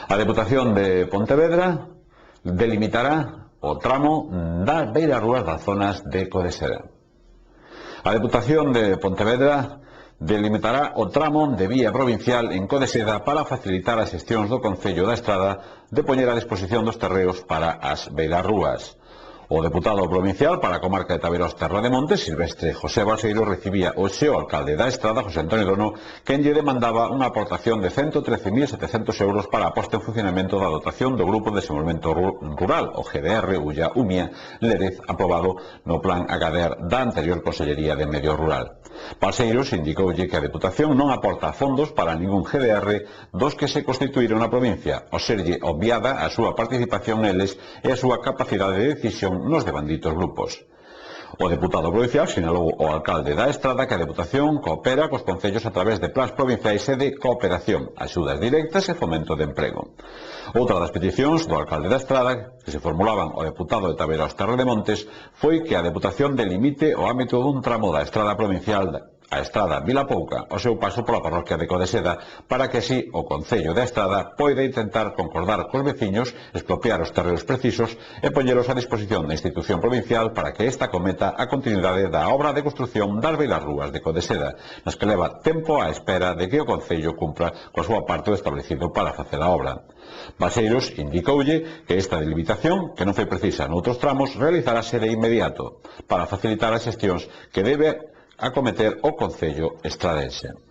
A Deputación de Pontevedra delimitará o tramo das beirarrúas das zonas de Codeseda. A Deputación de Pontevedra delimitará o tramo de vía provincial en Codeseda para facilitar as xestións do Concello da Estrada de poñer a disposición dos terreos para as beirarrúas. O deputado provincial para a comarca de Tabeiros Terra de Montes, Silvestre José Balseiro, recibía hoxe o alcalde da Estrada, José Antonio Dono, quen lle demandaba unha aportación de 113.700 euros para a posta en funcionamento da dotación do Grupo de Desenvolvemento Rural, o GDR, Ulla Umia Lérez, aprobado no plan AGADER da anterior Consellería de Medio Rural. Balseiros indicoulle que a Deputación non aporta fondos para ningún GDR dos que se constituíron na provincia, ao serlle obviada a súa participación neles e a súa capacidade de decisión nos devanditos grupos. O deputado provincial sinalou ao alcalde da Estrada que a Deputación coopera cos concellos a través de plans provinciais e de cooperación, axudas directas e fomento de emprego. Outra das peticións do alcalde da Estrada, que se formulaban ao deputado de Tabeiros Terra de Montes, foi que a Deputación delimite o ámbito dun tramo da Estrada provincial a Estrada Vilapouca ao seu paso pola parroquia de Codeseda, para que así o Concello da Estrada poida intentar concordar cos veciños, expropiar os terreos precisos e poñelos a disposición da institución provincial para que esta cometa a continuidade da obra de construción das beirarrúas de Codeseda, nas que leva tempo á espera de que o Concello cumpra coa súa parte do establecido para facer a obra. Balseiros indicoulle que esta delimitación, que non foi precisa noutros tramos, realizarase de inmediato para facilitar as xestións que debe acometer o Concello estradense.